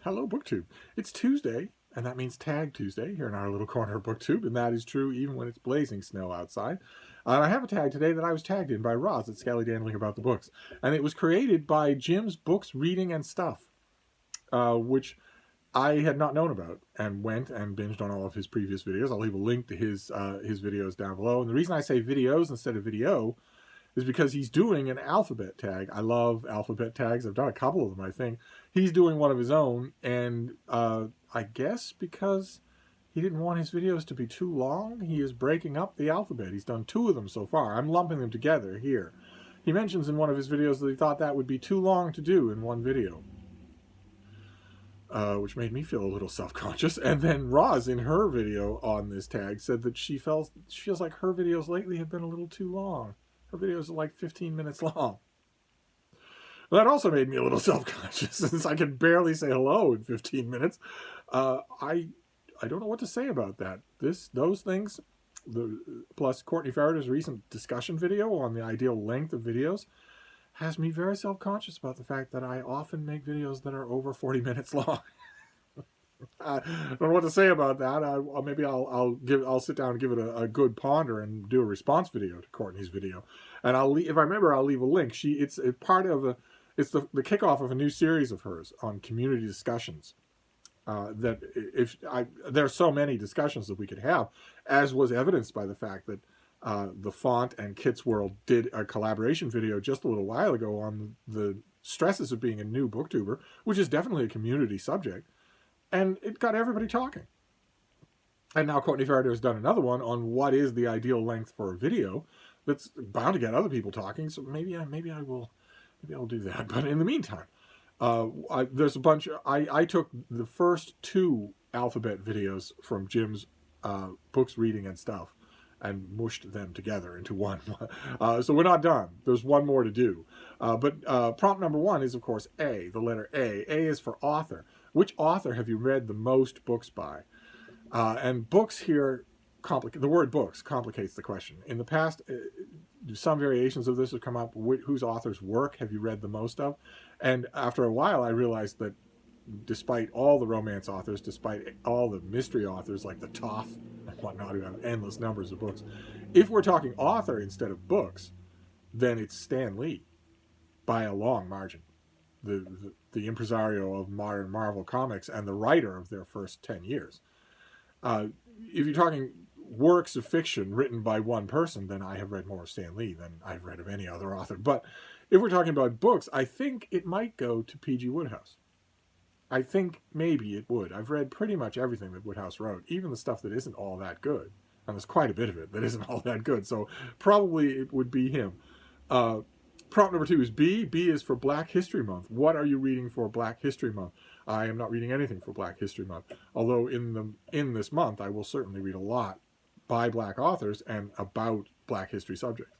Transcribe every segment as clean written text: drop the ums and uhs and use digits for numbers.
Hello, BookTube. It's Tuesday, and that means Tag Tuesday here in our little corner of BookTube, and that is true even when it's blazing snow outside. And I have a tag today that I was tagged in by Roz at Scallydandling About the Books, and it was created by Jim's Books, Reading, and Stuff, which I had not known about, and went and binged on all of his previous videos. I'll leave a link to his videos down below. And the reason I say videos instead of video is because he's doing an alphabet tag. I love alphabet tags. I've done a couple of them, I think. He's doing one of his own, and I guess because he didn't want his videos to be too long, he is breaking up the alphabet. He's done 2 of them so far. I'm lumping them together here. He mentions in one of his videos that he thought that would be too long to do in one video, which made me feel a little self-conscious. And then Roz, in her video on this tag, said that she feels like her videos lately have been a little too long. Her videos are like 15 minutes long. Well, that also made me a little self-conscious, since I can barely say hello in 15 minutes. I don't know what to say about that. Those things, plus Courtney Ferriter's recent discussion video on the ideal length of videos, has me very self-conscious about the fact that I often make videos that are over 40 minutes long. I don't know what to say about that. Maybe I'll sit down and give it a good ponder and do a response video to Courtney's video, and if I remember, I'll leave a link. It's part of it's the kickoff of a new series of hers on community discussions. There are so many discussions that we could have, as was evidenced by the fact that the Font and Kit's World did a collaboration video just a little while ago on the stresses of being a new booktuber, which is definitely a community subject. And it got everybody talking. And now Courtney Ferriter has done another one on what is the ideal length for a video that's bound to get other people talking. So maybe I'll do that. But in the meantime, there's a bunch. I took the first 2 alphabet videos from Jim's Books, Reading, and Stuff, and mushed them together into one. So we're not done. There's one more to do. But prompt number 1 is, of course, A, the letter A. A is for author. Which author have you read the most books by? And books here, the word books complicates the question. In the past, some variations of this have come up. Whose author's work have you read the most of? And after a while, I realized that despite all the romance authors, despite all the mystery authors like the Toff and whatnot, who have endless numbers of books, if we're talking author instead of books, then it's Stan Lee by a long margin. The impresario of modern Marvel comics and the writer of their first 10 years. If you're talking works of fiction written by one person, then I have read more of Stan Lee than I've read of any other author. But if we're talking about books, I think it might go to P.G. Wodehouse. I think maybe it would. I've read pretty much everything that Wodehouse wrote, even the stuff that isn't all that good. And there's quite a bit of it that isn't all that good. So probably it would be him. Prompt number 2 is B. B is for Black History Month. What are you reading for Black History Month? I am not reading anything for Black History Month. Although in this month, I will certainly read a lot by Black authors and about Black history subjects.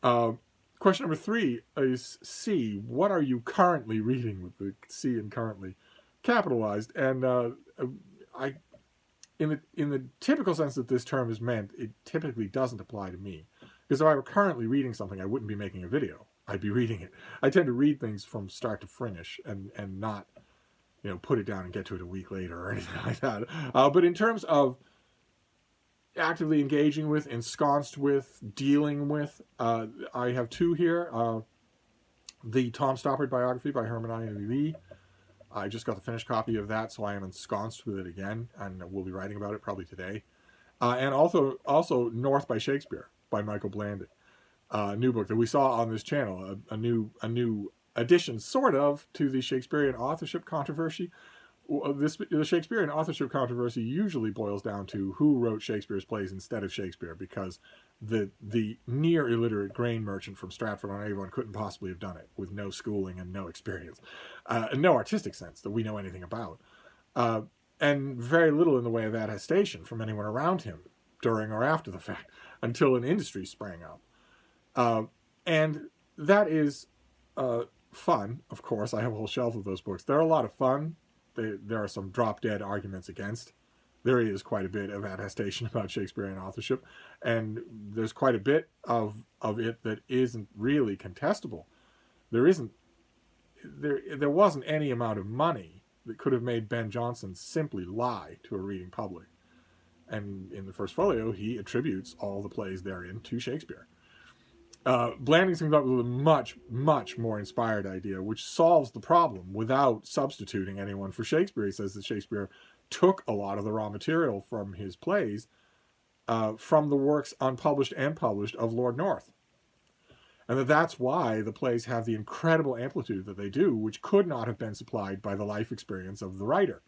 Question number 3 is C. What are you currently reading, with the C and currently capitalized? And in the typical sense that this term is meant, it typically doesn't apply to me. Because if I were currently reading something, I wouldn't be making a video. I'd be reading it. I tend to read things from start to finish and not, put it down and get to it a week later or anything like that. But in terms of actively engaging with, ensconced with, dealing with, I have 2 here. The Tom Stoppard biography by Hermione Lee. I just got the finished copy of that, so I am ensconced with it again, and we'll be writing about it probably today. And also North by Shakespeare by Michael Blanding. New book that we saw on this channel, a new addition, sort of, to the Shakespearean authorship controversy. The Shakespearean authorship controversy usually boils down to who wrote Shakespeare's plays instead of Shakespeare, because the near illiterate grain merchant from Stratford-on-Avon couldn't possibly have done it with no schooling and no experience, and no artistic sense that we know anything about, and very little in the way of attestation from anyone around him during or after the fact, until an industry sprang up. And that is fun, of course. I have a whole shelf of those books. They're a lot of fun. There are some drop-dead arguments against. There is quite a bit of attestation about Shakespearean authorship, and there's quite a bit of it that isn't really contestable. There wasn't any amount of money that could have made Ben Jonson simply lie to a reading public. And in the first folio, he attributes all the plays therein to Shakespeare. Blandings comes up with a much, much more inspired idea, which solves the problem without substituting anyone for Shakespeare. He says that Shakespeare took a lot of the raw material from his plays from the works unpublished and published of Lord North. And that's why the plays have the incredible amplitude that they do, which could not have been supplied by the life experience of the writer.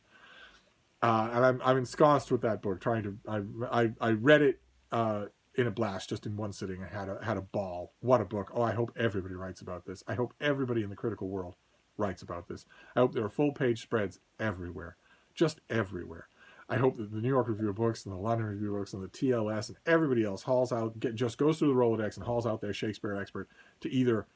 And I'm ensconced with that book. I read it in a blast, just in one sitting. I had a ball. What a book! Oh, I hope everybody writes about this. I hope everybody in the critical world writes about this. I hope there are full-page spreads everywhere, just everywhere. I hope that the New York Review of Books and the London Review of Books and the TLS and everybody else just goes through the Rolodex and hauls out their Shakespeare expert to either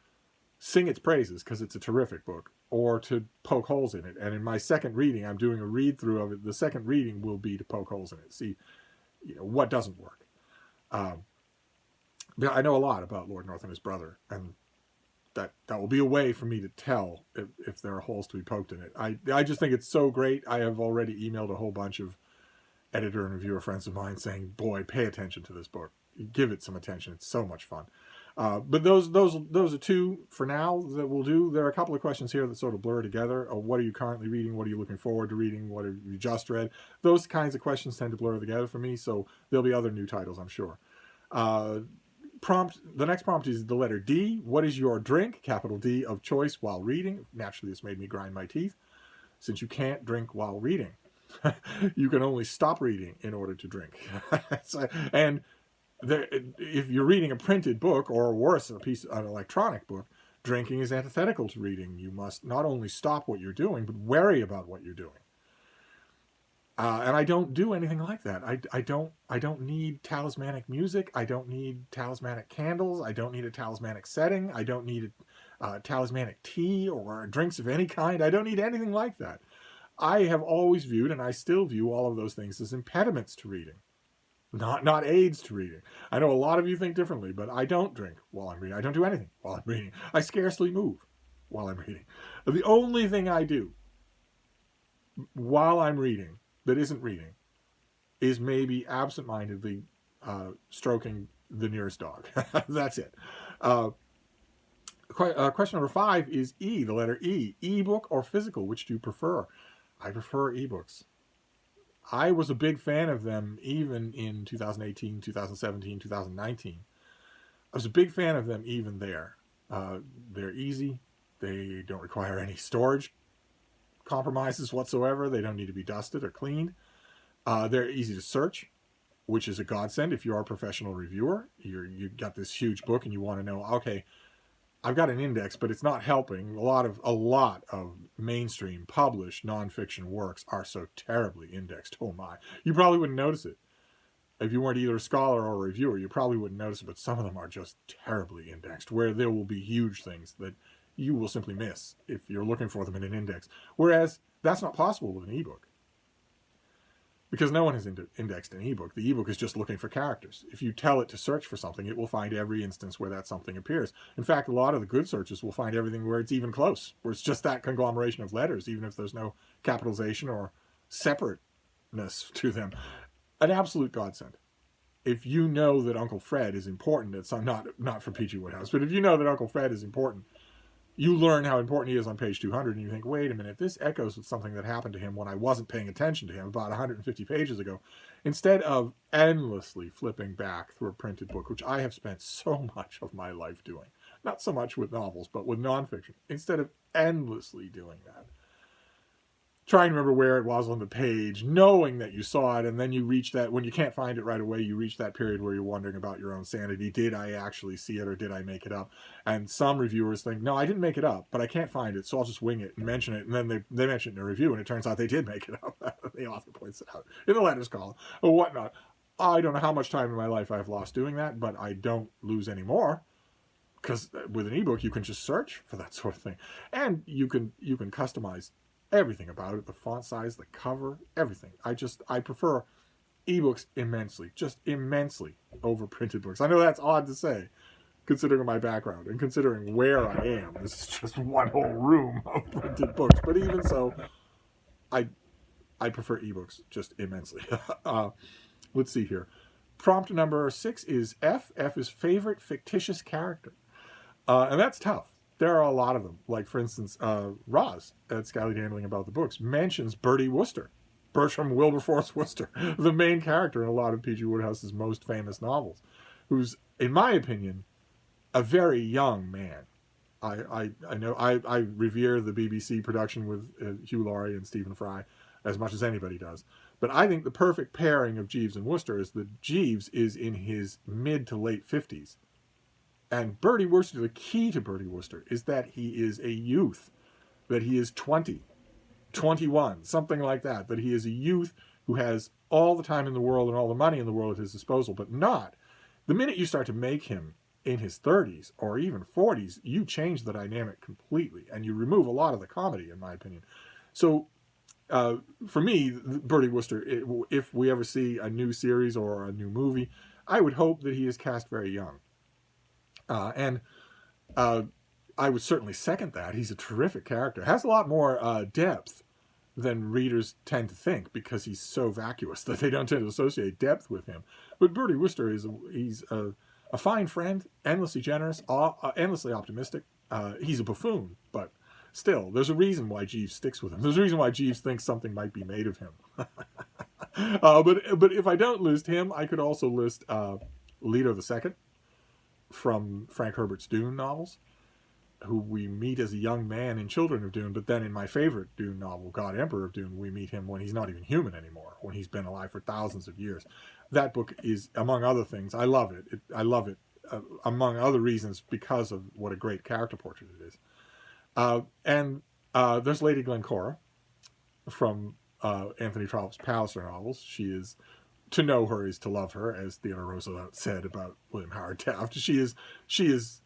sing its praises because it's a terrific book, or to poke holes in it. And in my second reading, I'm doing a read through of it. The second reading will be to poke holes in it, see, what doesn't work. But I know a lot about Lord North and his brother, and that will be a way for me to tell if there are holes to be poked in it. I just think it's so great. I have already emailed a whole bunch of editor and reviewer friends of mine saying, boy, pay attention to this book. Give it some attention. It's so much fun. But those are two for now that we'll do. There are a couple of questions here that sort of blur together. What are you currently reading? What are you looking forward to reading? What have you just read? Those kinds of questions tend to blur together for me, so there'll be other new titles, I'm sure. The next prompt is the letter D. What is your drink, capital D, of choice while reading? Naturally, this made me grind my teeth, since you can't drink while reading. You can only stop reading in order to drink. And if you're reading a printed book, or worse, an electronic book, drinking is antithetical to reading. You must not only stop what you're doing, but worry about what you're doing. And I don't do anything like that. I don't need talismanic music. I don't need talismanic candles. I don't need a talismanic setting. I don't need a talismanic tea or drinks of any kind. I don't need anything like that. I have always viewed, and I still view, all of those things as impediments to reading, not aids to reading. I know a lot of you think differently, but I don't drink while I'm reading. I don't do anything while I'm reading. I scarcely move while I'm reading. The only thing I do while I'm reading that isn't reading is maybe absentmindedly stroking the nearest dog. That's it. Question number 5 is E, the letter E. E-book or physical, which do you prefer? I prefer ebooks. I was a big fan of them even in 2018, 2017, 2019. I was a big fan of them even there. They're easy. They don't require any storage compromises whatsoever. They don't need to be dusted or cleaned. They're easy to search, which is a godsend if you are a professional reviewer. You got this huge book and you want to know, okay, I've got an index, but it's not helping. A lot of mainstream published nonfiction works are so terribly indexed. Oh my. You probably wouldn't notice it. If you weren't either a scholar or a reviewer, you probably wouldn't notice it, but some of them are just terribly indexed, where there will be huge things that you will simply miss if you're looking for them in an index. Whereas that's not possible with an ebook, because no one has indexed an ebook. The ebook is just looking for characters. If you tell it to search for something, it will find every instance where that something appears. In fact, a lot of the good searches will find everything where it's even close, where it's just that conglomeration of letters, even if there's no capitalization or separateness to them. An absolute godsend. If you know that Uncle Fred is important, it's not from P.G. Woodhouse, but if you know that Uncle Fred is important, you learn how important he is on page 200, and you think, wait a minute, this echoes with something that happened to him when I wasn't paying attention to him about 150 pages ago. Instead of endlessly flipping back through a printed book, which I have spent so much of my life doing, not so much with novels, but with nonfiction, instead of endlessly doing that, trying to remember where it was on the page, knowing that you saw it, and then you reach that, when you can't find it right away, you reach that period where you're wondering about your own sanity. Did I actually see it, or did I make it up? And some reviewers think, no, I didn't make it up, but I can't find it, so I'll just wing it and mention it. And then they mention it in a review, and it turns out they did make it up. The author points it out in the letters column or whatnot. I don't know how much time in my life I've lost doing that, but I don't lose any more, because with an ebook, you can just search for that sort of thing. And you can customize everything about it, the font size, the cover, everything. I prefer ebooks immensely, just immensely, over printed books. I know that's odd to say, considering my background and considering where I am. This is just one whole room of printed books. But even so, I prefer ebooks just immensely. Let's see here. Prompt number 6 is F. F is favorite fictitious character. And that's tough. There are a lot of them. Like, for instance, Roz at Scallydandling About the Books mentions Bertie Wooster, Bertram Wilberforce Wooster, the main character in a lot of P.G. Wodehouse's most famous novels, who's, in my opinion, a very young man. I know I revere the BBC production with Hugh Laurie and Stephen Fry as much as anybody does. But I think the perfect pairing of Jeeves and Wooster is that Jeeves is in his mid to late 50s. And Bertie Wooster, the key to Bertie Wooster is that he is a youth, that he is 20, 21, something like that, that he is a youth who has all the time in the world and all the money in the world at his disposal, but not. The minute you start to make him in his 30s or even 40s, you change the dynamic completely, and you remove a lot of the comedy, in my opinion. So for me, Bertie Wooster, if we ever see a new series or a new movie, I would hope that he is cast very young. And I would certainly second that. He's a terrific character. Has a lot more depth than readers tend to think because he's so vacuous that they don't tend to associate depth with him. But Bertie Wooster he's a fine friend, endlessly generous, endlessly optimistic. He's a buffoon, but still, there's a reason why Jeeves sticks with him. There's a reason why Jeeves thinks something might be made of him. But if I don't list him, I could also list Leto II from Frank Herbert's Dune novels, who we meet as a young man in Children of Dune, but then in my favorite Dune novel, God Emperor of Dune, we meet him when he's not even human anymore, when he's been alive for thousands of years. That book is, among other things, I love it. I love it, among other reasons, because of what a great character portrait it is. And there's Lady Glencora from Anthony Trollope's Palliser novels. She is, to know her is to love her, as Theodore Roosevelt said about William Howard Taft. She is,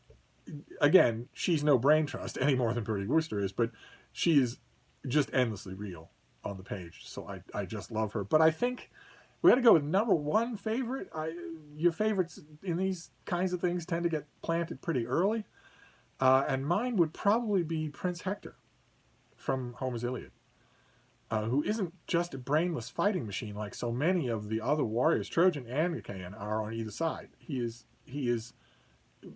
again, she's no brain trust any more than Bertie Wooster is, but she is just endlessly real on the page. So I just love her. But I think we got to go with number one favorite. Your favorites in these kinds of things tend to get planted pretty early. And mine would probably be Prince Hector from Homer's Iliad, who isn't just a brainless fighting machine like so many of the other warriors, Trojan and Achaean, are on either side. He is,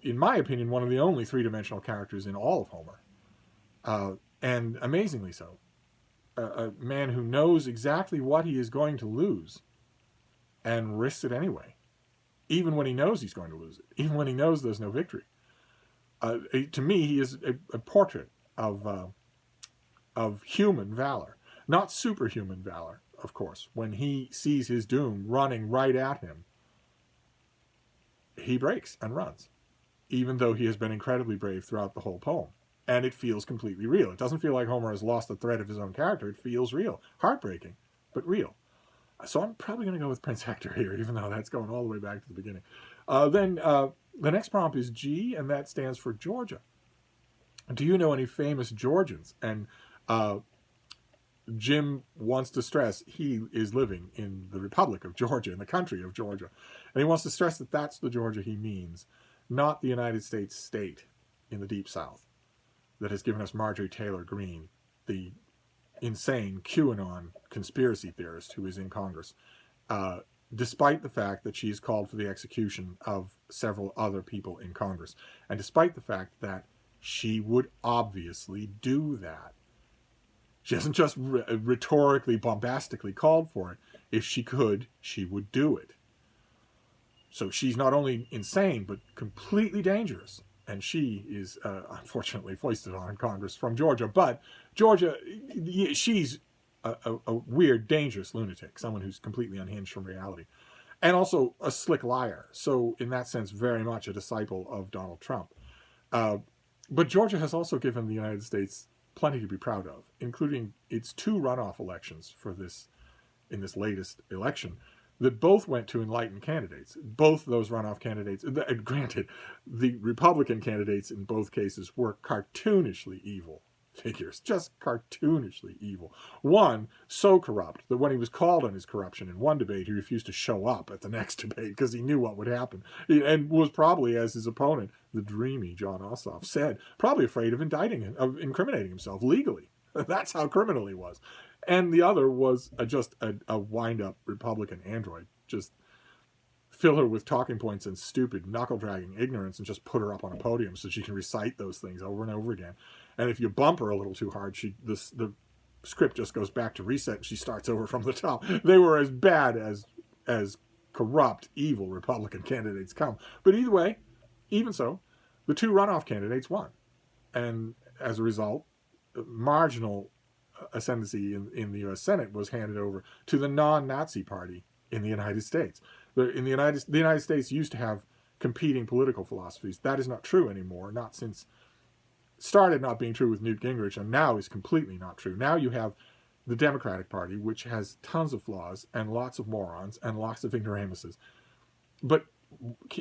in my opinion, one of the only three-dimensional characters in all of Homer, and amazingly so. A man who knows exactly what he is going to lose and risks it anyway, even when he knows he's going to lose it, even when he knows there's no victory. To me, he is a portrait of human valor. Not superhuman valor, of course. When he sees his doom running right at him, he breaks and runs, even though he has been incredibly brave throughout the whole poem. And it feels completely real. It doesn't feel like Homer has lost the thread of his own character. It feels real. Heartbreaking, but real. So I'm probably going to go with Prince Hector here, even though that's going all the way back to the beginning. Then the next prompt is G, and that stands for Georgia. Do you know any famous Georgians? And Jim wants to stress he is living in the Republic of Georgia, in the country of Georgia. And he wants to stress that that's the Georgia he means, not the United States state in the Deep South that has given us Marjorie Taylor Greene, the insane QAnon conspiracy theorist who is in Congress, despite the fact that she's called for the execution of several other people in Congress, and despite the fact that she would obviously do that. She hasn't just rhetorically, bombastically called for it. If she could, she would do it. So she's not only insane, but completely dangerous. And she is, unfortunately, foisted on in Congress from Georgia. But Georgia, she's a weird, dangerous lunatic, someone who's completely unhinged from reality. And also a slick liar. So in that sense, very much a disciple of Donald Trump. But Georgia has also given the United States plenty to be proud of, including its 2 runoff elections in this latest election that both went to enlightened candidates. Both those runoff candidates, granted, the Republican candidates in both cases were cartoonishly evil figures, just cartoonishly evil. One, so corrupt that when he was called on his corruption in one debate, he refused to show up at the next debate because he knew what would happen, and was probably, as his opponent, the dreamy John Ossoff, said, probably afraid of incriminating himself legally. That's how criminal he was. And the other was just a wind-up Republican android. Just fill her with talking points and stupid knuckle-dragging ignorance and just put her up on a podium so she can recite those things over and over again. And if you bump her a little too hard, the script just goes back to reset and she starts over from the top. They were as bad as corrupt, evil Republican candidates come. But either way, even so, the two runoff candidates won. And as a result, marginal ascendancy in the U.S. Senate was handed over to the non-Nazi party in the United States. The United States used to have competing political philosophies. That is not true anymore, not since started not being true with Newt Gingrich, and now is completely not true. Now you have the Democratic Party, which has tons of flaws and lots of morons and lots of ignoramuses, but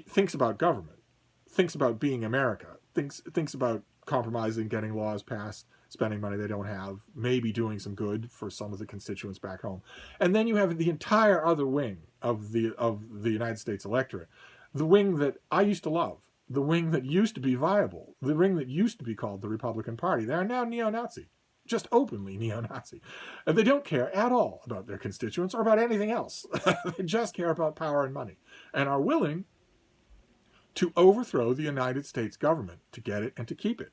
thinks about government, thinks about being America, thinks about compromising, getting laws passed, spending money they don't have, maybe doing some good for some of the constituents back home. And then you have the entire other wing of the United States electorate, the wing that I used to love, the wing that used to be viable, the wing that used to be called the Republican Party. They are now neo-Nazi, just openly neo-Nazi. And they don't care at all about their constituents or about anything else. They just care about power and money, and are willing to overthrow the United States government to get it and to keep it.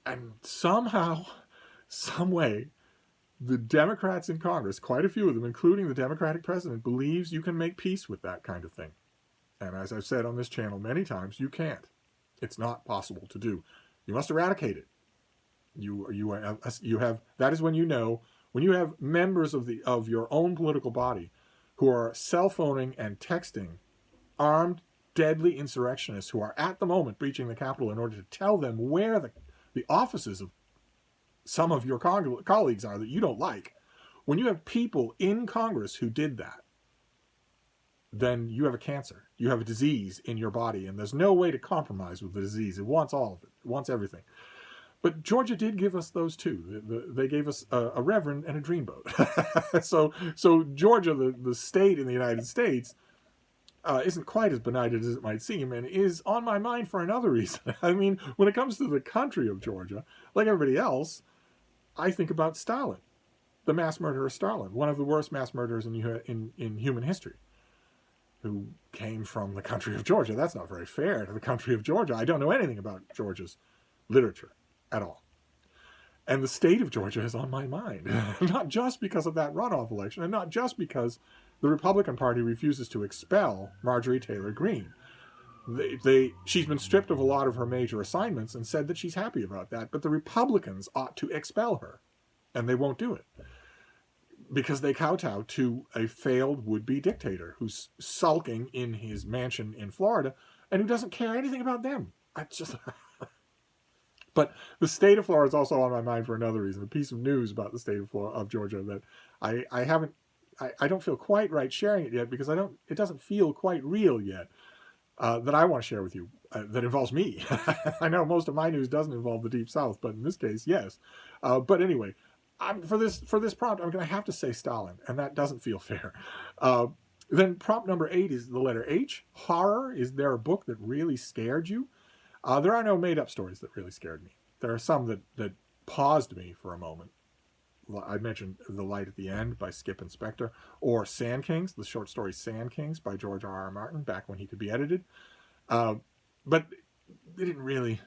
And somehow, some way, the Democrats in Congress, quite a few of them, including the Democratic president, believes you can make peace with that kind of thing. And as I've said on this channel many times, you can't. It's not possible to do. You must eradicate it. You have that is when you know, when you have members of your own political body who are cell phoning and texting armed, deadly insurrectionists who are at the moment breaching the Capitol in order to tell them where the offices of some of your colleagues are that you don't like. When you have people in Congress who did that, then you have a cancer. You have a disease in your body, and there's no way to compromise with the disease. It wants all of it. It wants everything. But Georgia did give us those two. They gave us a reverend and a dreamboat. So Georgia, the state in the United States, isn't quite as benighted as it might seem, and is on my mind for another reason. I mean, when it comes to the country of Georgia, like everybody else, I think about Stalin, the mass murderer Stalin, one of the worst mass murderers in human history, who came from the country of Georgia. That's not very fair to the country of Georgia. I don't know anything about Georgia's literature at all. And the state of Georgia is on my mind, not just because of that runoff election, and not just because the Republican Party refuses to expel Marjorie Taylor Greene. She's been stripped of a lot of her major assignments and said that she's happy about that, but the Republicans ought to expel her, and they won't do it because they kowtow to a failed would-be dictator who's sulking in his mansion in Florida and who doesn't care anything about them. But the state of Florida is also on my mind for another reason. A piece of news about the state of Georgia that I don't feel quite right sharing it yet because it doesn't feel quite real yet, that I want to share with you, that involves me. I know most of my news doesn't involve the Deep South, but in this case, yes. But anyway, for this prompt, I'm going to have to say Stalin, and that doesn't feel fair. Then prompt number 8 is the letter H. Horror. Is there a book that really scared you? There are no made-up stories that really scared me. There are some that paused me for a moment. I mentioned The Light at the End by Skip and Spector, or Sand Kings, the short story Sand Kings by George R.R. Martin, back when he could be edited. But they didn't really...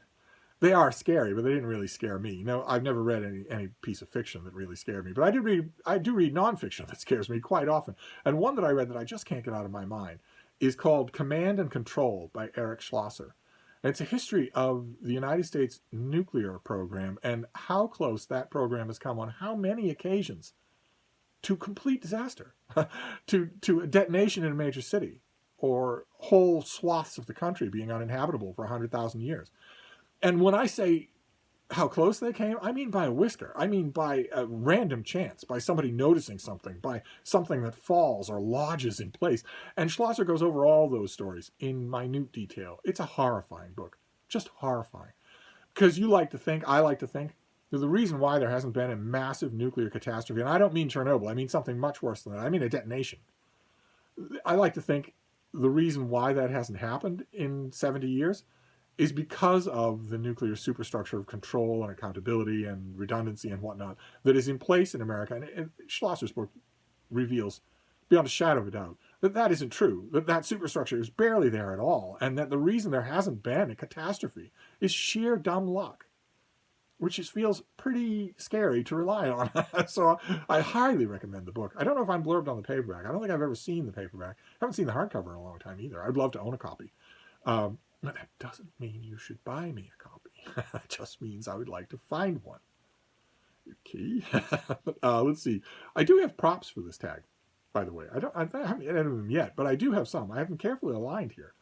They are scary, but they didn't really scare me. You know, I've never read any piece of fiction that really scared me. But I do read nonfiction that scares me quite often. And one that I read that I just can't get out of my mind is called Command and Control by Eric Schlosser. And it's a history of the United States nuclear program and how close that program has come on how many occasions to complete disaster, to a detonation in a major city, or whole swaths of the country being uninhabitable for 100,000 years. And when I say how close they came, I mean by a whisker. I mean by a random chance, by somebody noticing something, by something that falls or lodges in place. And Schlosser goes over all those stories in minute detail. It's a horrifying book, just horrifying. Because I like to think, the reason why there hasn't been a massive nuclear catastrophe, and I don't mean Chernobyl, I mean something much worse than that. I mean a detonation. I like to think the reason why that hasn't happened in 70 years is because of the nuclear superstructure of control and accountability and redundancy and whatnot that is in place in America. And Schlosser's book reveals beyond a shadow of a doubt that that isn't true, that that superstructure is barely there at all, and that the reason there hasn't been a catastrophe is sheer dumb luck, which just feels pretty scary to rely on. So I highly recommend the book. I don't know if I'm blurbed on the paperback. I don't think I've ever seen the paperback. I haven't seen the hardcover in a long time either. I'd love to own a copy. But that doesn't mean you should buy me a copy. It just means I would like to find one. Okay. Let's see. I do have props for this tag, by the way. I haven't edited them yet, but I do have some. I have them carefully aligned here.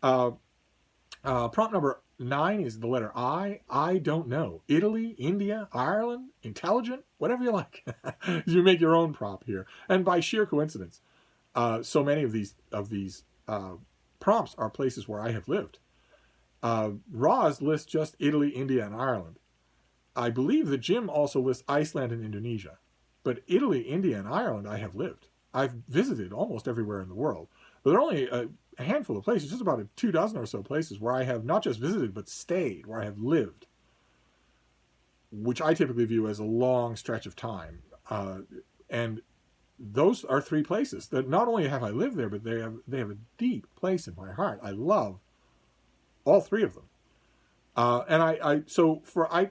Prompt number 9 is the letter I. I don't know. Italy, India, Ireland, intelligent, whatever you like. You make your own prop here. And by sheer coincidence, so many of these prompts are places where I have lived. Roz lists just Italy, India, and Ireland. I believe that Jim also lists Iceland and Indonesia. But Italy, India, and Ireland I have lived. I've visited almost everywhere in the world. But there are only a handful of places, just about 24 or so places, where I have not just visited, but stayed, where I have lived, which I typically view as a long stretch of time. And those are 3 places that not only have I lived there, but they have a deep place in my heart. I love all 3 of them. And I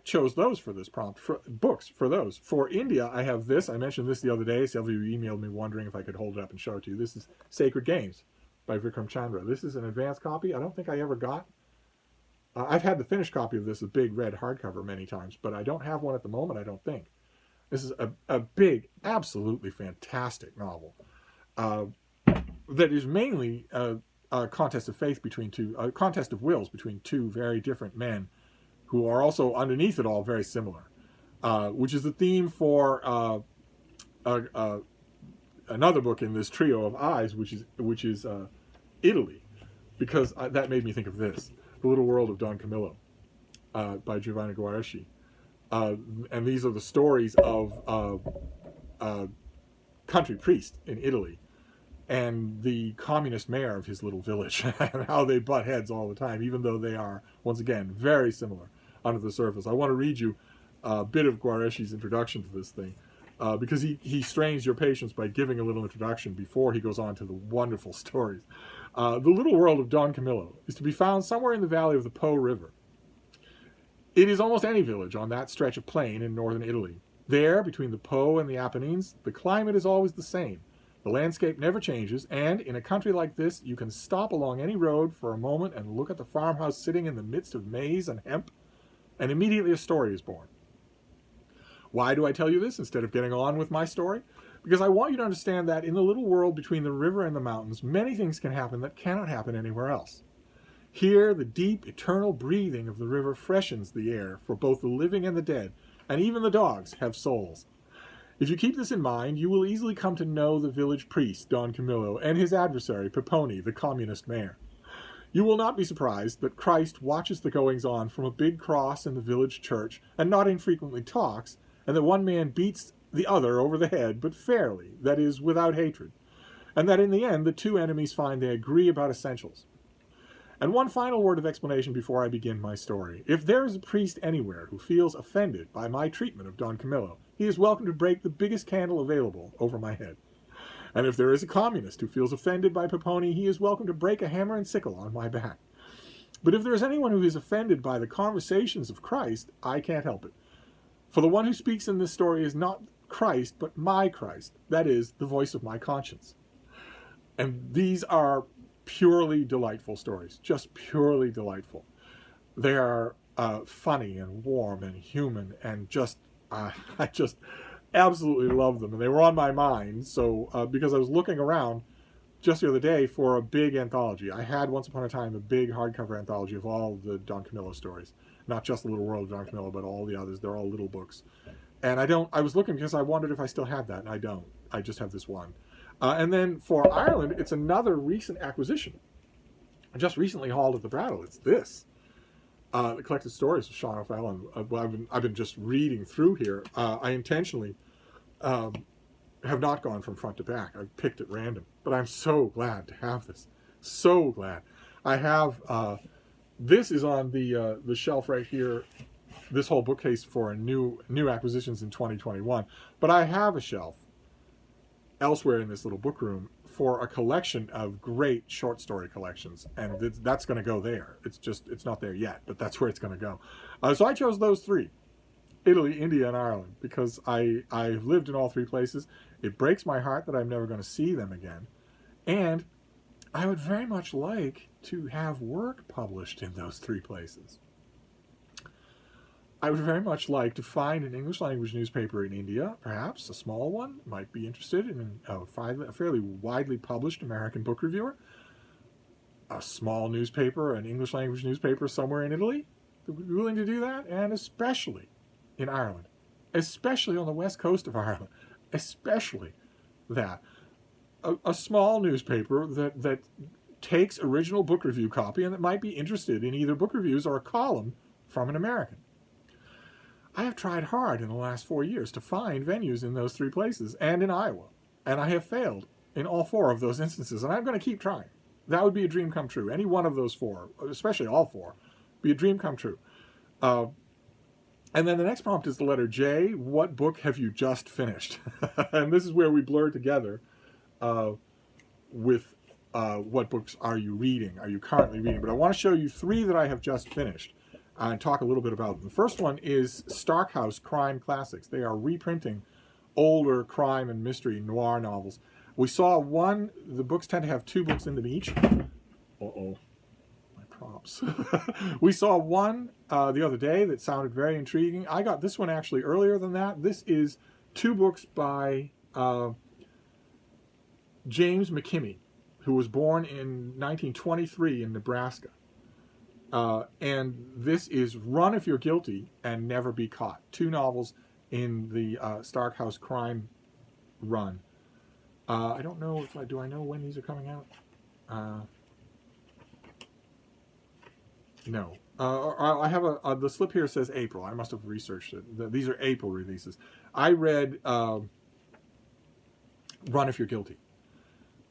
chose those for this prompt, for books for those. For India, I have this. I mentioned this the other day. Sylvia emailed me wondering if I could hold it up and show it to you. This is Sacred Games by Vikram Chandra. This is an advanced copy. I don't think I ever got. I've had the finished copy of this, a big red hardcover, many times, but I don't have one at the moment, I don't think. This is a big, absolutely fantastic novel that is mainly a contest of faith between a contest of wills between 2 very different men who are also underneath it all very similar, which is the theme for another book in this trio of I's, which is Italy, because that made me think of this, The Little World of Don Camillo, by Giovanni Guareschi. And these are the stories of a country priest in Italy and the communist mayor of his little village, and how they butt heads all the time, even though they are, once again, very similar under the surface. I want to read you a bit of Guareschi's introduction to this thing, because he strains your patience by giving a little introduction before he goes on to the wonderful stories. The Little World of Don Camillo is to be found somewhere in the valley of the Po River. It is almost any village on that stretch of plain in northern Italy. There, between the Po and the Apennines, the climate is always the same. The landscape never changes, and in a country like this, you can stop along any road for a moment and look at the farmhouse sitting in the midst of maize and hemp, and immediately a story is born. Why do I tell you this instead of getting on with my story? Because I want you to understand that in the little world between the river and the mountains, many things can happen that cannot happen anywhere else. Here, the deep, eternal breathing of the river freshens the air for both the living and the dead, and even the dogs have souls. If you keep this in mind, you will easily come to know the village priest, Don Camillo, and his adversary, Peponi, the communist mayor. You will not be surprised that Christ watches the goings-on from a big cross in the village church, and not infrequently talks, and that one man beats the other over the head, but fairly, that is, without hatred, and that in the end the 2 enemies find they agree about essentials. And one final word of explanation before I begin my story. If there is a priest anywhere who feels offended by my treatment of Don Camillo, he is welcome to break the biggest candle available over my head. And if there is a communist who feels offended by Peponi, he is welcome to break a hammer and sickle on my back. But if there is anyone who is offended by the conversations of Christ, I can't help it. For the one who speaks in this story is not Christ, but my Christ, that is, the voice of my conscience. And these are purely delightful stories, just purely delightful. They are funny and warm and human, and I just absolutely love them. And they were on my mind, so because I was looking around just the other day for a big anthology. I had once upon a time a big hardcover anthology of all the Don Camillo stories, not just The Little World of Don Camillo, but all the others. They're all little books. And I was looking because I wondered if I still had that, and I don't. I just have this one. And then for Ireland, it's another recent acquisition. I just recently hauled at the Brattle. It's this. The Collected Stories of Sean O'Fallon. I've been just reading through here. I intentionally have not gone from front to back. I've picked at random. But I'm so glad to have this. So glad. I have This is on the shelf right here. This whole bookcase for new acquisitions in 2021. But I have a shelf elsewhere in this little book room for a collection of great short story collections, and that's going to go there. It's not there yet, but that's where it's going to go. So I chose those three: Italy, India, and Ireland, because I've lived in all three places. It breaks my heart that I'm never going to see them again, and I would very much like to have work published in those three places. I would very much like to find an English language newspaper in India, perhaps a small one, might be interested in a fairly widely published American book reviewer. A small newspaper, an English language newspaper somewhere in Italy that would be willing to do that, and especially in Ireland, especially on the west coast of Ireland, especially that. A small newspaper that takes original book review copy and that might be interested in either book reviews or a column from an American. I have tried hard in the last 4 years to find venues in those three places and in Iowa, and I have failed in all four of those instances, and I'm going to keep trying. That would be a dream come true. Any one of those four, especially all four, be a dream come true. And then the next prompt is the letter J. What book have you just finished? And this is where we blur together with what books are you reading? Are you currently reading? But I want to show you three that I have just finished and talk a little bit about them. The first one is Starkhouse Crime Classics. They are reprinting older crime and mystery noir novels. We saw one, the books tend to have 2 books in them each. Uh-oh, my props. We saw one the other day that sounded very intriguing. I got this one actually earlier than that. This is 2 books by James McKimmey, who was born in 1923 in Nebraska. And this is Run If You're Guilty and Never Be Caught. 2 novels in the Starkhouse Crime run. I don't know if do I know when these are coming out? No. I have the slip here says April. I must have researched it. These are April releases. I read Run If You're Guilty,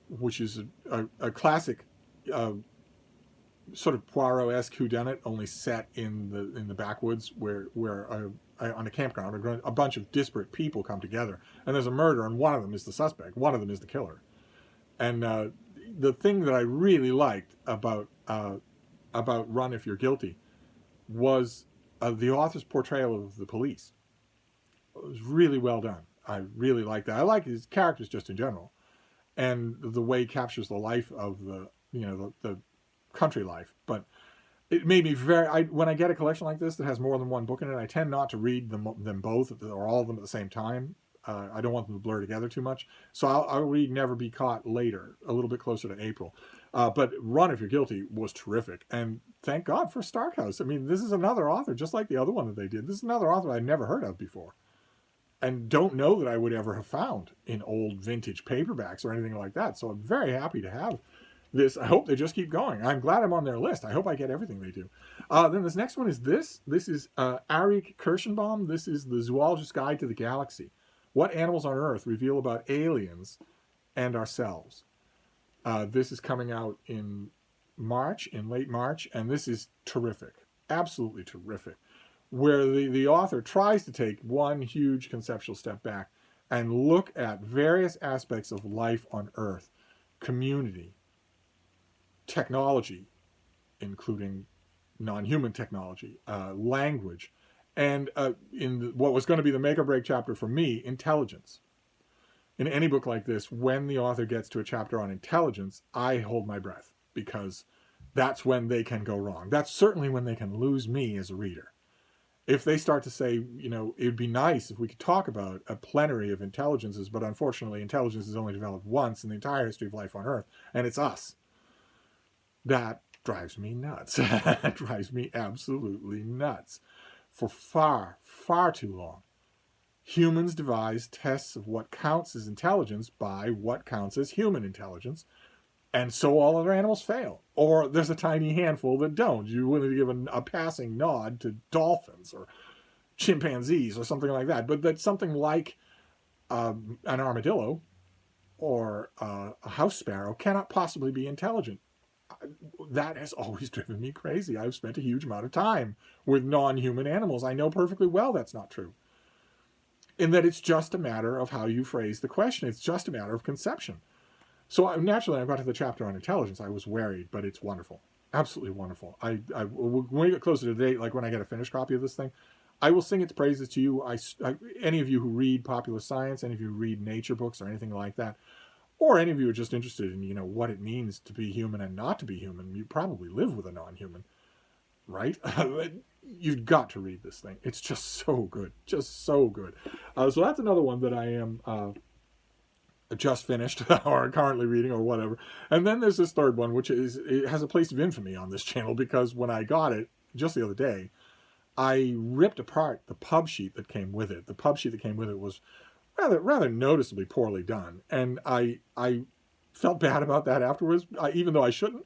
which is a classic sort of Poirot-esque whodunit, only set in the backwoods where on a campground a bunch of disparate people come together, and there's a murder, and one of them is the suspect, one of them is the killer. And the thing that I really liked about Run If You're Guilty was the author's portrayal of the police. It was really well done. I really like that. I like his characters just in general, and the way he captures the life of the country life. But it made me when I get a collection like this that has more than one book in it, I tend not to read them both or all of them at the same time. I don't want them to blur together too much. So I'll read Never Be Caught later, a little bit closer to April. But Run If You're Guilty was terrific. And thank God for Starkhouse. I mean, this is another author, just like the other one that they did. This is another author I'd never heard of before, and don't know that I would ever have found in old vintage paperbacks or anything like that. So I'm very happy to have this. I hope they just keep going. I'm glad I'm on their list. I hope I get everything they do. Then this next one is this. This is Arik Kirschenbaum. This is The Zoologist's Guide to the Galaxy. What animals on Earth reveal about aliens and ourselves? This is coming out in late March, and this is terrific. Absolutely terrific. Where the author tries to take one huge conceptual step back and look at various aspects of life on Earth, community, technology, including non-human technology, language, and in what was going to be the make or break chapter for me, intelligence. In any book like this, when the author gets to a chapter on intelligence, I hold my breath, because that's when they can go wrong. That's certainly when they can lose me as a reader. If they start to say, it would be nice if we could talk about a plenary of intelligences, but unfortunately intelligence is only developed once in the entire history of life on Earth, and it's us. That drives me nuts. That drives me absolutely nuts. For far, far too long, humans devised tests of what counts as intelligence by what counts as human intelligence, and so all other animals fail. Or there's a tiny handful that don't. You're willing to give a passing nod to dolphins or chimpanzees or something like that, but that something like an armadillo or a house sparrow cannot possibly be intelligent That has always driven me crazy. I've spent a huge amount of time with non-human animals. I know perfectly well that's not true. In that it's just a matter of how you phrase the question. It's just a matter of conception. So naturally, I got to the chapter on intelligence. I was worried, but it's wonderful. Absolutely wonderful. When we get closer to the date, like when I get a finished copy of this thing, I will sing its praises to you. Any of you who read popular science, any of you who read nature books or anything like that, or any of you are just interested in, what it means to be human and not to be human, you probably live with a non-human, right? You've got to read this thing. It's just so good. Just so good. So that's another one that I am just finished or currently reading or whatever. And then there's this third one, which it has a place of infamy on this channel because when I got it just the other day, I ripped apart the pub sheet that came with it. The pub sheet that came with it was rather noticeably poorly done, and I felt bad about that afterwards, even though I shouldn't,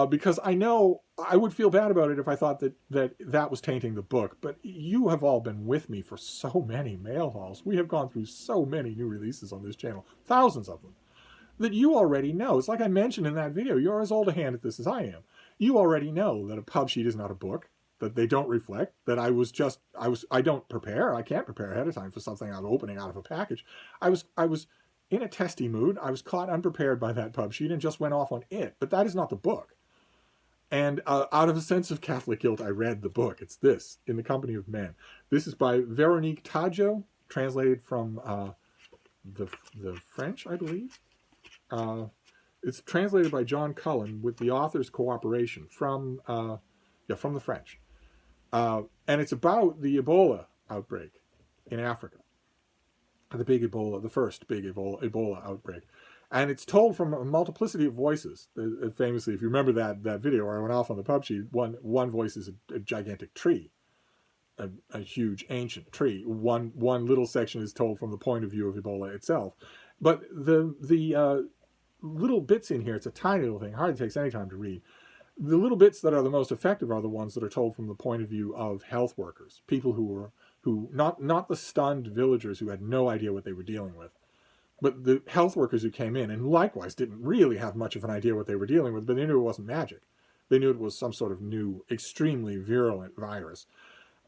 because I know I would feel bad about it if I thought that was tainting the book. But you have all been with me for so many mail hauls. We have gone through so many new releases on this channel, thousands of them, that you already know. It's like I mentioned in that video, you're as old a hand at this as I am. You already know that a pub sheet is not a book, that they don't reflect, that I don't prepare. I can't prepare ahead of time for something I'm opening out of a package. I was in a testy mood. I was caught unprepared by that pub sheet and just went off on it. But that is not the book. And out of a sense of Catholic guilt, I read the book. It's this, In the Company of Men. This is by Veronique Tadjo, translated from the French, I believe. It's translated by John Cullen with the author's cooperation from the French. And it's about the Ebola outbreak in Africa. The first big Ebola outbreak. And it's told from a multiplicity of voices. Famously, if you remember that video where I went off on the pub sheet, one voice is a gigantic tree, a huge ancient tree. One little section is told from the point of view of Ebola itself. But the little bits in here, it's a tiny little thing, hardly takes any time to read. The little bits that are the most effective are the ones that are told from the point of view of health workers, people who not the stunned villagers who had no idea what they were dealing with, but the health workers who came in and likewise didn't really have much of an idea what they were dealing with, but they knew it wasn't magic. They knew it was some sort of new, extremely virulent virus.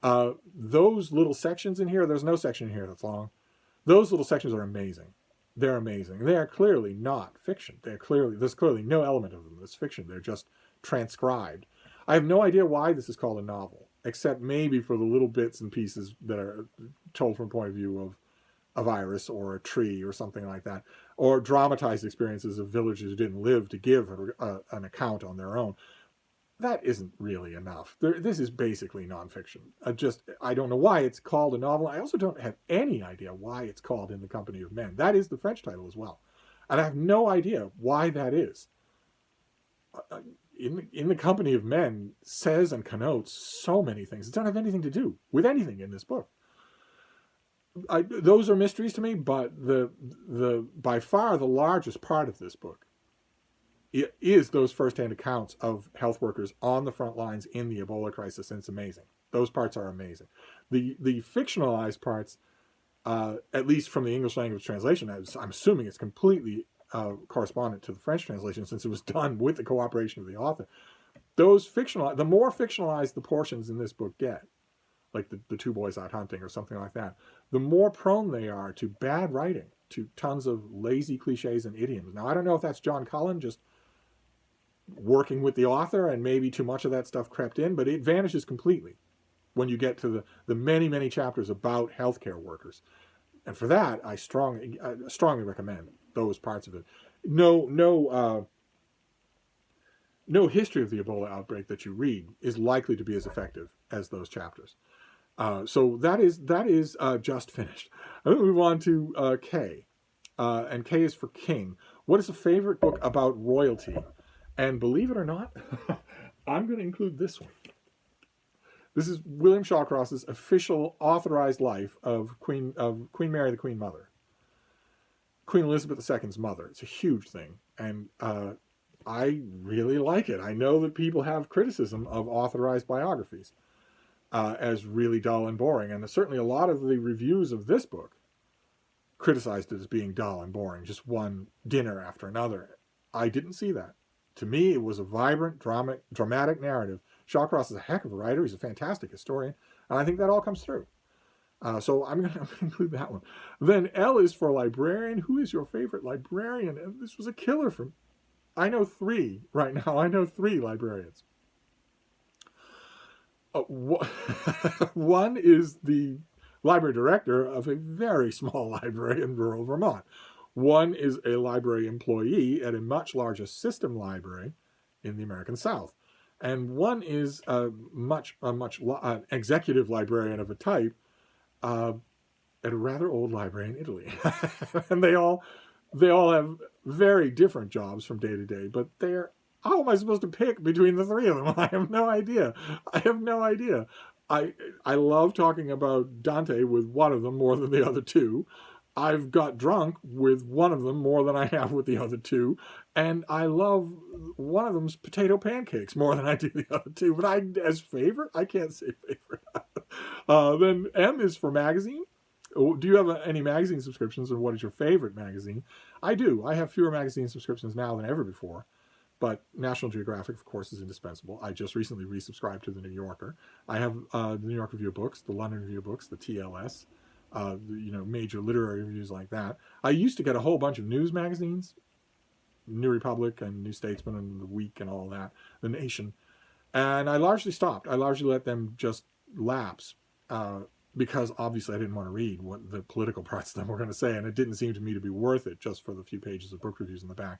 Those little sections in here, there's no section in here that's long. Those little sections are amazing. They're amazing. They are clearly not fiction. There's clearly no element of them that's fiction. They're just transcribed. I have no idea why this is called a novel, except maybe for the little bits and pieces that are told from the point of view of a virus or a tree or something like that, or dramatized experiences of villagers who didn't live to give an account on their own. That isn't really enough. This is basically nonfiction. I don't know why it's called a novel. I also don't have any idea why it's called In the Company of Men. That is the French title as well. And I have no idea why that is. In the Company of Men says and connotes so many things. It doesn't have anything to do with anything in this book. Those are mysteries to me, but the by far the largest part of this book is those firsthand accounts of health workers on the front lines in the Ebola crisis, and it's amazing. Those parts are amazing. The fictionalized parts, at least from the English language translation, I'm assuming it's completely correspondent to the French translation since it was done with the cooperation of the author. The more fictionalized the portions in this book get, like the two boys out hunting or something like that, the more prone they are to bad writing, to tons of lazy cliches and idioms. Now, I don't know if that's John Cullen just working with the author and maybe too much of that stuff crept in, but it vanishes completely when you get to the many, many chapters about healthcare workers. And for that, I strongly recommend those parts of it. No history of the Ebola outbreak that you read is likely to be as effective as those chapters. So that is just finished. I'm going to move on to K. And K is for King. What is a favorite book about royalty? And believe it or not, I'm going to include this one. This is William Shawcross's official authorized life of Queen Mary, the Queen Mother. Queen Elizabeth II's mother. It's a huge thing. And I really like it. I know that people have criticism of authorized biographies as really dull and boring. And certainly a lot of the reviews of this book criticized it as being dull and boring, just one dinner after another. I didn't see that. To me, it was a vibrant, dramatic narrative. Shawcross is a heck of a writer. He's a fantastic historian. And I think that all comes through. So I'm going to include that one. Then L is for librarian. Who is your favorite librarian? And this was a killer for me. I know 3 right now. I know 3 librarians. One is the library director of a very small library in rural Vermont. One is a library employee at a much larger system library in the American South. And one is a much executive librarian of a type at a rather old library in Italy. And they all have very different jobs from day to day, but how am I supposed to pick between the 3 of them? I have no idea. I love talking about Dante with one of them more than the other 2. I've got drunk with one of them more than I have with the other 2. And I love one of them's potato pancakes more than I do the other 2. But as favorite, I can't say favorite. Then M is for magazine. Do you have any magazine subscriptions, and what is your favorite magazine? I do. I have fewer magazine subscriptions now than ever before. But National Geographic, of course, is indispensable. I just recently resubscribed to the New Yorker. I have the New York Review of Books, the London Review of Books, the TLS, major literary reviews like that. I used to get a whole bunch of news magazines, New Republic and New Statesman and The Week and all that, The Nation. And I largely stopped. I largely let them just lapse because obviously I didn't want to read what the political parts of them were going to say, and it didn't seem to me to be worth it just for the few pages of book reviews in the back.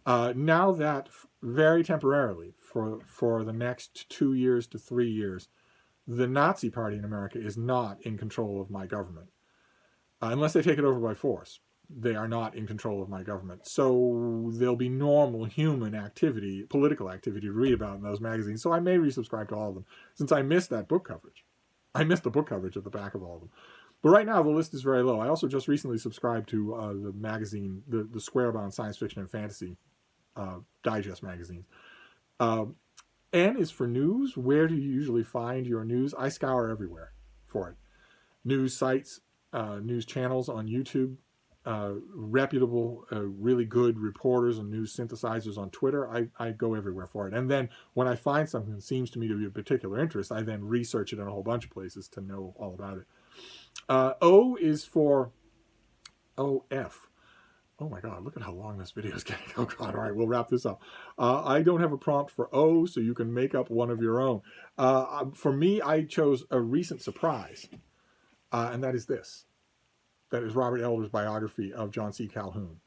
Now that very temporarily, for the next 2 years to 3 years, the Nazi Party in America is not in control of my government. Unless they take it over by force, they are not in control of my government. So there'll be normal human activity, political activity to read about in those magazines. So I may resubscribe to all of them, since I missed that book coverage. I missed the book coverage at the back of all of them. But right now, the list is very low. I also just recently subscribed to the magazine, the Square-bound Science Fiction and Fantasy digest magazines. N is for news. Where do you usually find your news? I scour everywhere for it. News sites, news channels on YouTube, reputable, really good reporters and news synthesizers on Twitter. I go everywhere for it. And then when I find something that seems to me to be of particular interest, I then research it in a whole bunch of places to know all about it. O is for OF. Oh my God, look at how long this video is getting. Oh God, all right, we'll wrap this up. I don't have a prompt for O, so you can make up one of your own. For me, I chose a recent surprise, and that is this. That is Robert Elder's biography of John C. Calhoun.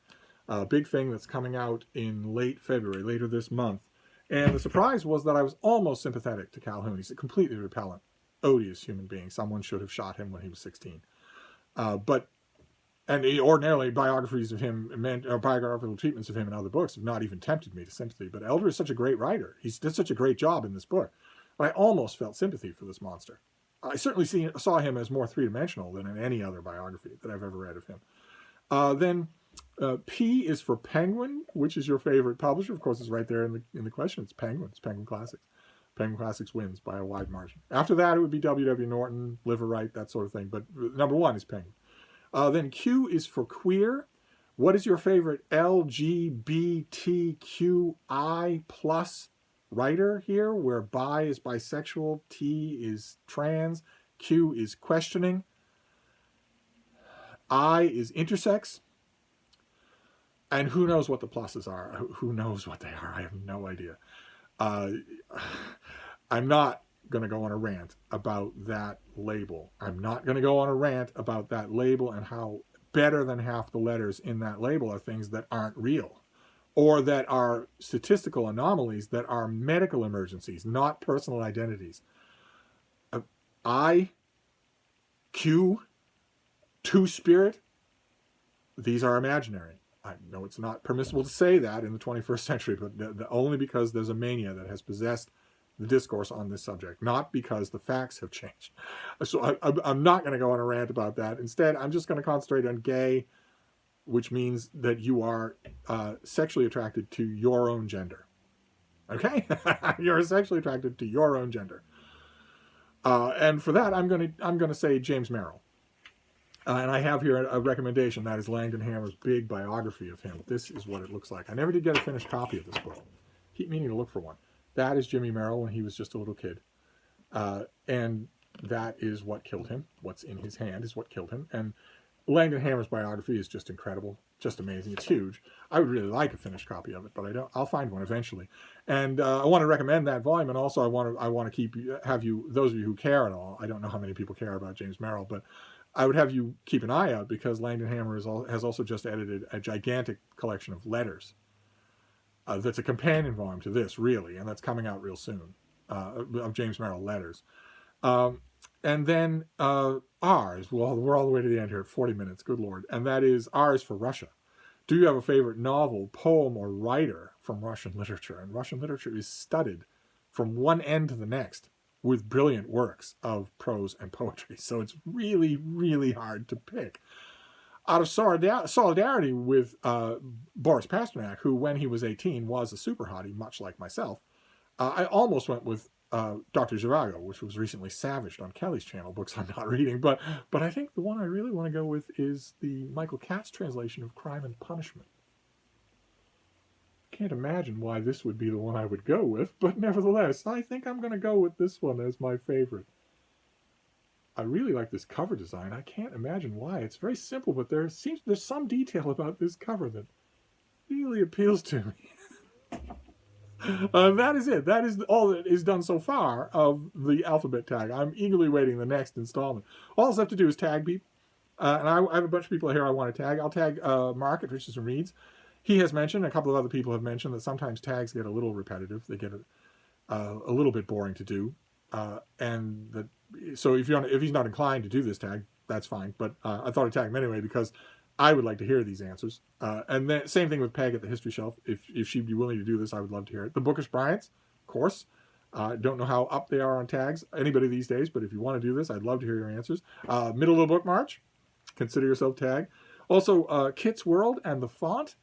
A big thing that's coming out in late February, later this month. And the surprise was that I was almost sympathetic to Calhoun. He's a completely repellent, odious human being. Someone should have shot him when he was 16. And ordinarily, biographies of him, or biographical treatments of him in other books have not even tempted me to sympathy. But Elder is such a great writer. He did such a great job in this book. But I almost felt sympathy for this monster. I certainly saw him as more three-dimensional than in any other biography that I've ever read of him. Then P is for Penguin. Which is your favorite publisher? Of course, it's right there in the question. It's Penguin. It's Penguin Classics. Penguin Classics wins by a wide margin. After that, it would be W.W. Norton, Liverwright, that sort of thing. But number one is Penguin. Then Q is for queer. What is your favorite LGBTQI plus writer here, where bi is bisexual, T is trans, Q is questioning, I is intersex, and who knows what the pluses are? Who knows what they are? I have no idea. I'm not going to go on a rant about that label. I'm not going to go on a rant about that label and how better than half the letters in that label are things that aren't real, or that are statistical anomalies that are medical emergencies, not personal identities. I, Q, two-spirit, these are imaginary. I know it's not permissible to say that in the 21st century, but only because there's a mania that has possessed the discourse on this subject, not because the facts have changed. So I'm not going to go on a rant about that. Instead, I'm just going to concentrate on gay, which means that you are sexually attracted to your own gender. Okay? You're sexually attracted to your own gender. And for that, I'm going to say James Merrill. And I have here a recommendation. That is Langdon Hammer's big biography of him. This is what it looks like. I never did get a finished copy of this book. Keep meaning to look for one. That is Jimmy Merrill when he was just a little kid. And that is what killed him. What's in his hand is what killed him. And Langdon Hammer's biography is just incredible, just amazing. It's huge. I would really like a finished copy of it, but I don't. I'll find one eventually. And I want to recommend that volume. And also, I want to have you, those of you who care at all. I don't know how many people care about James Merrill, but I would have you keep an eye out, because Langdon Hammer has also just edited a gigantic collection of letters. That's a companion volume to this, really, and that's coming out real soon, of James Merrill letters. And then ours, well, we're all the way to the end here at 40 minutes, good Lord. And that is ours for Russia. Do you have a favorite novel, poem, or writer from Russian literature? And Russian literature is studded from one end to the next with brilliant works of prose and poetry. So it's really, really hard to pick. Out of solidarity with Boris Pasternak, who when he was 18 was a super hottie, much like myself, I almost went with Dr. Zhivago, which was recently savaged on Kelly's channel, books I'm not reading. But I think the one I really want to go with is the Michael Katz translation of Crime and Punishment. Can't imagine why this would be the one I would go with, but nevertheless, I think I'm going to go with this one as my favorite. I really like this cover design. I can't imagine why. It's very simple, but there's some detail about this cover that really appeals to me. That is it. That is all that is done so far of the alphabet tag. I'm eagerly waiting the next installment. All I have to do is tag people. And I have a bunch of people here I want to tag. I'll tag Mark at Richardson Reads. He has mentioned, a couple of other people have mentioned, that sometimes tags get a little repetitive. They get a little bit boring to do. So if he's not inclined to do this tag, that's fine. But I thought I'd tag him anyway, because I would like to hear these answers. And then same thing with Peg at the History Shelf. If she'd be willing to do this, I would love to hear it. The Bookish Bryants, of course. Don't know how up they are on tags, anybody these days, but if you want to do this, I'd love to hear your answers. Middle of the Book March, consider yourself tagged. Also, Kit's World and The Font,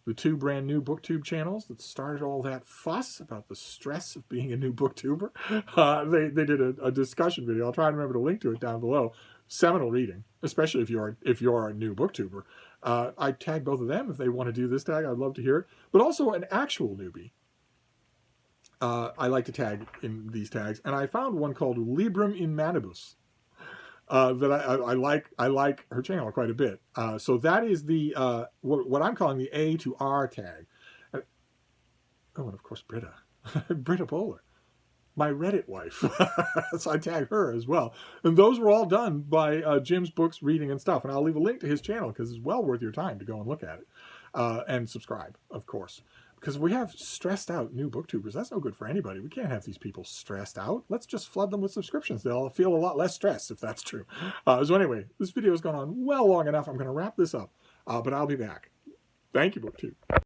the two brand new BookTube channels that started all that fuss about the stress of being a new BookTuber. They did a discussion video. I'll try and remember to link to it down below. Seminal reading, especially if you're a new BookTuber. I tag both of them if they want to do this tag. I'd love to hear it. But also an actual newbie. I like to tag in these tags, and I found one called Librum in Manibus. That I like her channel quite a bit. So that is the what I'm calling the A to R tag. Oh, and of course Britta, Britta Bowler, my Reddit wife. So I tag her as well. And those were all done by Jim's Books, Reading, and Stuff. And I'll leave a link to his channel because it's well worth your time to go and look at it and subscribe, of course. Because we have stressed out new booktubers. That's no good for anybody. We can't have these people stressed out. Let's just flood them with subscriptions. They'll feel a lot less stressed if that's true. So anyway, this video has gone on well long enough. I'm going to wrap this up, but I'll be back. Thank you, BookTube.